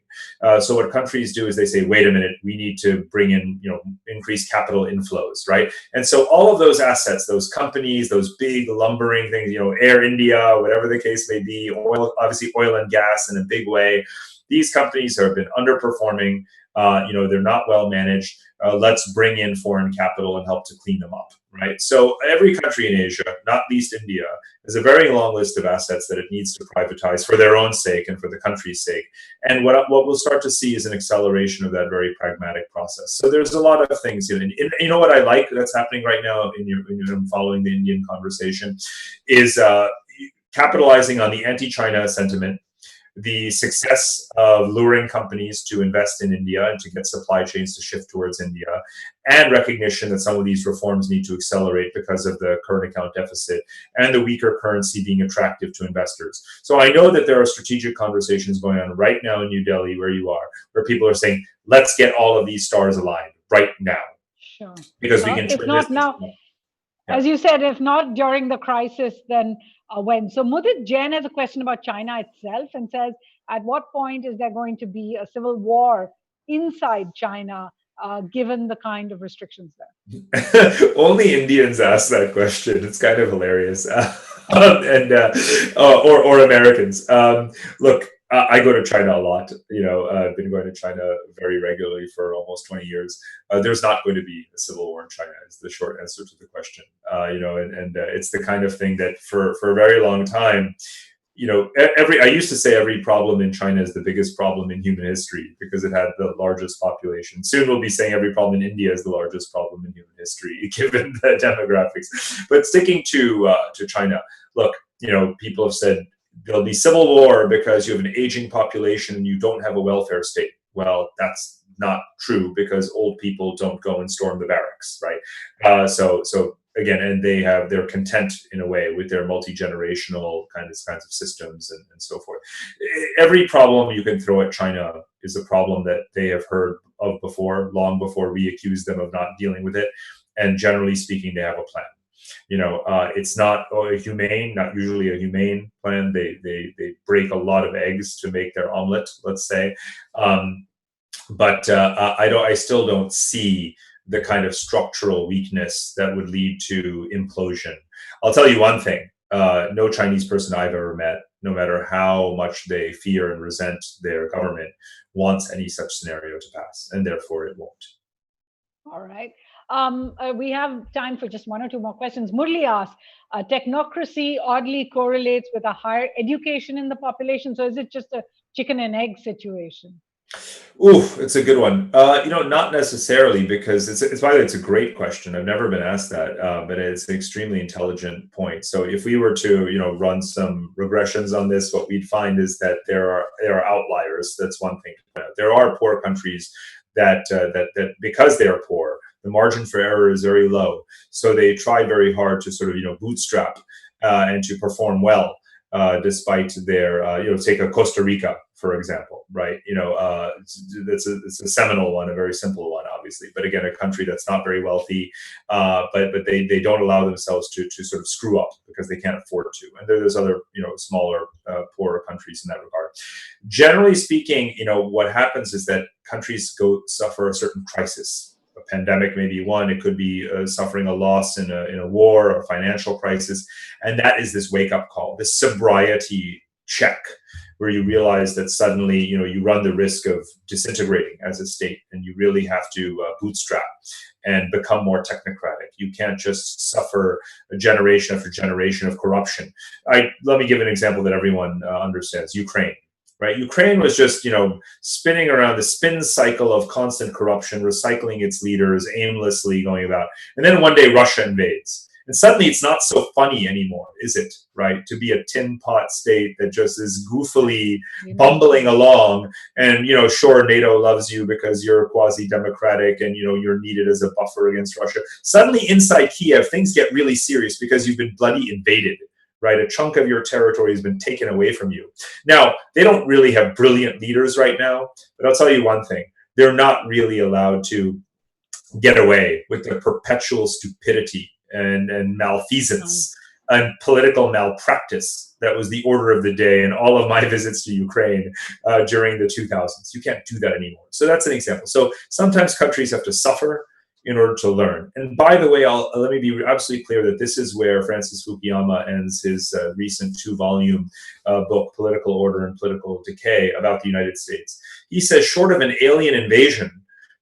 So what countries do is they say, wait a minute, we need to bring in, increased capital inflows, right? And so all of those assets, those companies, those big lumbering things, Air India, whatever the case may be, oil, obviously oil and gas in a big way. These companies have been underperforming. They're not well managed. Let's bring in foreign capital and help to clean them up, right? So every country in Asia, not least India, has a very long list of assets that it needs to privatize for their own sake and for the country's sake. And what we'll start to see is an acceleration of that very pragmatic process. So there's a lot of things. And what I like that's happening right now in following the Indian conversation is capitalizing on the anti-China sentiment, the success of luring companies to invest in India and to get supply chains to shift towards India, and recognition that some of these reforms need to accelerate because of the current account deficit and the weaker currency being attractive to investors. So I know that there are strategic conversations going on right now in New Delhi, where you are, where people are saying, let's get all of these stars aligned right now. Sure. Because we can if not now, as you said, if not during the crisis, then when? So Mudit Jain has a question about China itself and says, at what point is there going to be a civil war inside China, given the kind of restrictions there? Only Indians ask that question. It's kind of hilarious. Or Americans. Look, I go to China a lot. I've been going to China very regularly for almost 20 years. There's not going to be a civil war in China, is the short answer to the question. It's the kind of thing that for a very long time, I used to say every problem in China is the biggest problem in human history because it had the largest population. Soon we'll be saying every problem in India is the largest problem in human history, given the demographics. But sticking to China, look, people have said there'll be civil war because you have an aging population and you don't have a welfare state. Well, that's not true because old people don't go and storm the barracks, right? So again, and they're content in a way with their multi-generational kinds of systems and so forth. Every problem you can throw at China is a problem that they have heard of before, long before we accuse them of not dealing with it. And generally speaking, they have a plan. It's not not usually a humane plan. They break a lot of eggs to make their omelet, let's say. But I still don't see the kind of structural weakness that would lead to implosion. I'll tell you one thing. No Chinese person I've ever met, no matter how much they fear and resent their government, wants any such scenario to pass, and therefore it won't. All right. We have time for just one or two more questions. Murli asks, technocracy oddly correlates with a higher education in the population. So is it just a chicken and egg situation? Ooh, it's a good one. Not necessarily, because it's by the way, it's a great question. I've never been asked that, but it's an extremely intelligent point. So if we were to, run some regressions on this, what we'd find is that there are outliers. That's one thing. There are poor countries that because they are poor, the margin for error is very low. So they try very hard to sort of, bootstrap and to perform well. despite their, take a Costa Rica, for example, right? It's a seminal one, a very simple one, obviously, but again, a country that's not very wealthy, but they don't allow themselves to sort of screw up because they can't afford to. And there's other, smaller, poorer countries in that regard. Generally speaking, what happens is that countries suffer a certain crisis. A pandemic may be one. It could be suffering a loss in a war or financial crisis, and that is this wake up call, this sobriety check, where you realize that suddenly you run the risk of disintegrating as a state, and you really have to bootstrap and become more technocratic. You can't just suffer a generation after generation of corruption. Let me give an example that everyone understands: Ukraine. Right? Ukraine was just, spinning around the spin cycle of constant corruption, recycling its leaders, aimlessly going about. And then one day Russia invades. And suddenly it's not so funny anymore, is it? Right? To be a tin pot state that just is goofily bumbling along. And, sure, NATO loves you because you're quasi-democratic and, you're needed as a buffer against Russia. Suddenly inside Kiev, things get really serious because you've been bloody invaded. Right, a chunk of your territory has been taken away from you. Now, they don't really have brilliant leaders right now, but I'll tell you one thing: they're not really allowed to get away with their perpetual stupidity and malfeasance and political malpractice that was the order of the day in all of my visits to Ukraine during the 2000s. You can't do that anymore. So that's an example. So sometimes countries have to suffer in order to learn. And by the way, let me be absolutely clear that this is where Francis Fukuyama ends his recent 2-volume book, Political Order and Political Decay, about the United States. He says, short of an alien invasion,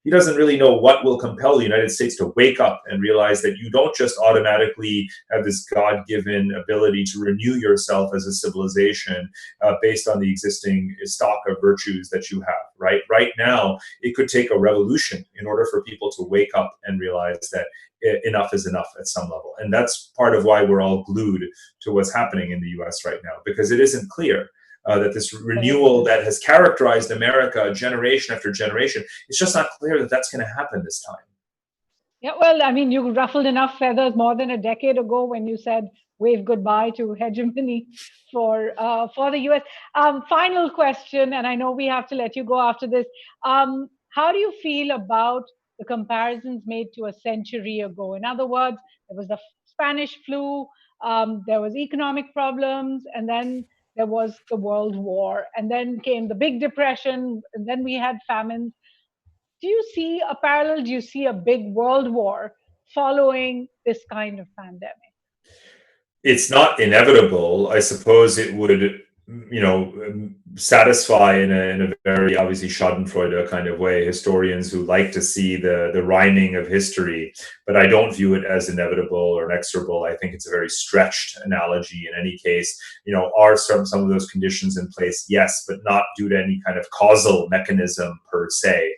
he doesn't really know what will compel the United States to wake up and realize that you don't just automatically have this God-given ability to renew yourself as a civilization based on the existing stock of virtues that you have, right? Right now, it could take a revolution in order for people to wake up and realize that enough is enough at some level. And that's part of why we're all glued to what's happening in the US right now, because it isn't clear that this renewal that has characterized America generation after generation, it's just not clear that that's going to happen this time. Yeah, well, I mean, you ruffled enough feathers more than a decade ago when you said wave goodbye to hegemony for the US. Final question, and I know we have to let you go after this. How do you feel about the comparisons made to a century ago? In other words, there was the Spanish flu, there was economic problems, and then there was the World War, and then came the Big Depression, and then we had famines. Do you see a parallel? Do you see a big world war following this kind of pandemic? It's not inevitable. I suppose it would, satisfy in a very obviously Schadenfreude kind of way historians who like to see the rhyming of history, but I don't view it as inevitable or inexorable. I think it's a very stretched analogy in any case. Are some of those conditions in place? Yes, but not due to any kind of causal mechanism per se.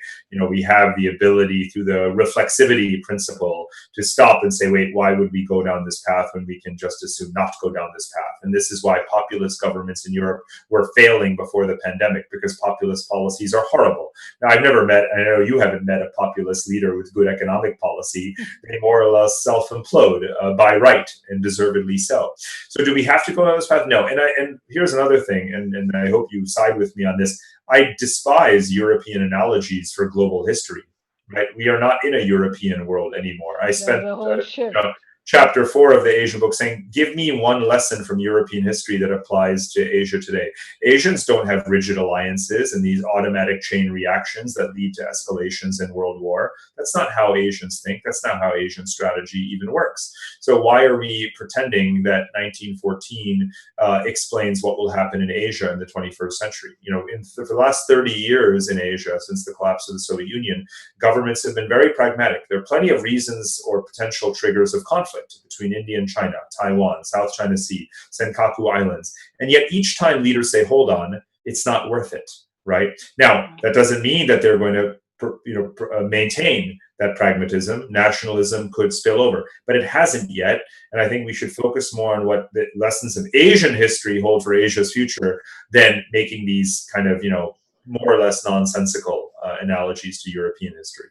We have the ability through the reflexivity principle to stop and say, wait, why would we go down this path when we can just as soon not go down this path? And this is why populist governments in Europe were failing before the pandemic, because populist policies are horrible. Now, I know you haven't met a populist leader with good economic policy. They more or less self-implode by right, and deservedly so. So do we have to go down this path? No. And here's another thing, and I hope you side with me on this. I despise European analogies for global history. Right? We are not in a European world anymore. I spent chapter 4 of the Asia book saying, give me one lesson from European history that applies to Asia today. Asians don't have rigid alliances and these automatic chain reactions that lead to escalations in world war. That's not how Asians think. That's not how Asian strategy even works. So why are we pretending that 1914 explains what will happen in Asia in the 21st century? For the last 30 years in Asia, since the collapse of the Soviet Union, governments have been very pragmatic. There are plenty of reasons or potential triggers of conflict between India and China, Taiwan, South China Sea, Senkaku Islands. And yet each time leaders say, hold on, it's not worth it, right? Now, that doesn't mean that they're going to maintain that pragmatism. Nationalism could spill over, but it hasn't yet. And I think we should focus more on what the lessons of Asian history hold for Asia's future than making these kind of, more or less nonsensical analogies to European history.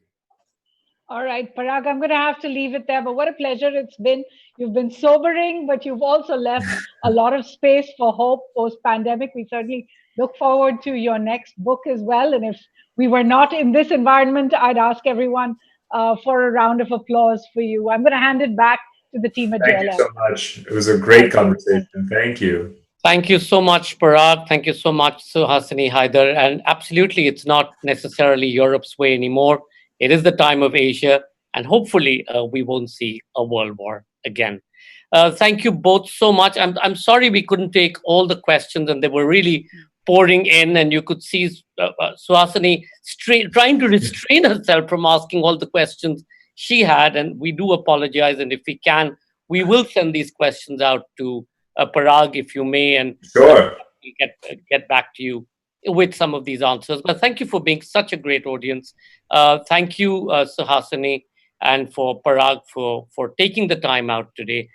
All right, Parag, I'm going to have to leave it there, but what a pleasure it's been. You've been sobering, but you've also left a lot of space for hope post pandemic. We certainly look forward to your next book as well. And if we were not in this environment, I'd ask everyone for a round of applause for you. I'm going to hand it back to the team at Thank you JLF. so much. It was a great Thank you. Thank conversation. you. Thank you. Thank you so much, Parag. Thank you so much, Suhasini Haider. And absolutely, it's not necessarily Europe's way anymore. It is the time of Asia, and hopefully, we won't see a world war again. Thank you both so much. I'm sorry we couldn't take all the questions, and they were really pouring in, and you could see Suhasini trying to restrain herself from asking all the questions she had. And we do apologize. And if we can, we will send these questions out to Parag, if you may, and Sure. get back to you with some of these answers. But thank you for being such a great audience. Thank you, Suhasini, and for Parag for taking the time out today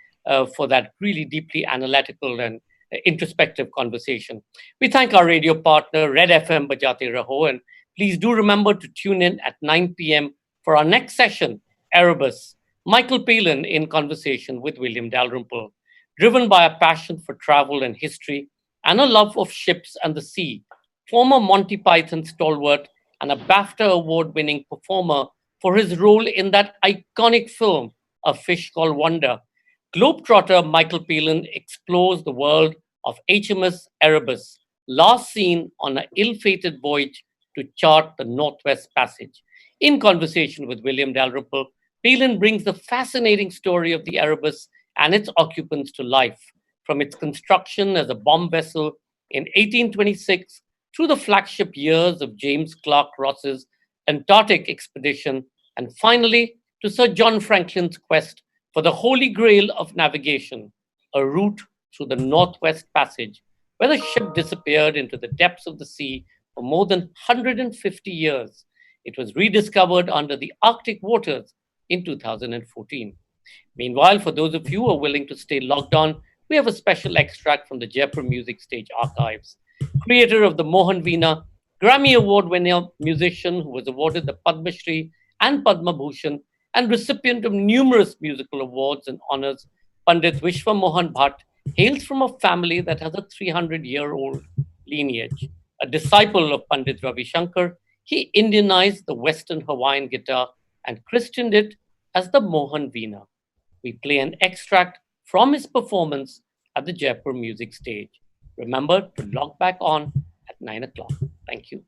for that really deeply analytical and introspective conversation. We thank our radio partner, Red FM Bajate Raho, and please do remember to tune in at 9 p.m. for our next session, Erebus. Michael Palin in conversation with William Dalrymple. Driven by a passion for travel and history and a love of ships and the sea, former Monty Python stalwart and a BAFTA award winning performer for his role in that iconic film, A Fish Called Wanda, Globetrotter Michael Palin explores the world of HMS Erebus, last seen on an ill fated voyage to chart the Northwest Passage. In conversation with William Dalrymple, Palin brings the fascinating story of the Erebus and its occupants to life, from its construction as a bomb vessel in 1826 through the flagship years of James Clark Ross's Antarctic expedition, and finally to Sir John Franklin's quest for the holy grail of navigation, a route through the Northwest Passage, where the ship disappeared into the depths of the sea for more than 150 years. It was rediscovered under the Arctic waters in 2014. Meanwhile, for those of you who are willing to stay logged on, we have a special extract from the Jaipur Music Stage archives. Creator of the Mohan Veena, Grammy Award winner musician who was awarded the Padma Shri and Padma Bhushan, and recipient of numerous musical awards and honors, Pandit Vishwa Mohan Bhatt hails from a family that has a 300-year-old lineage. A disciple of Pandit Ravi Shankar, he Indianized the Western Hawaiian guitar and christened it as the Mohan Veena. We play an extract from his performance at the Jaipur Music Stage. Remember to log back on at 9 o'clock. Thank you.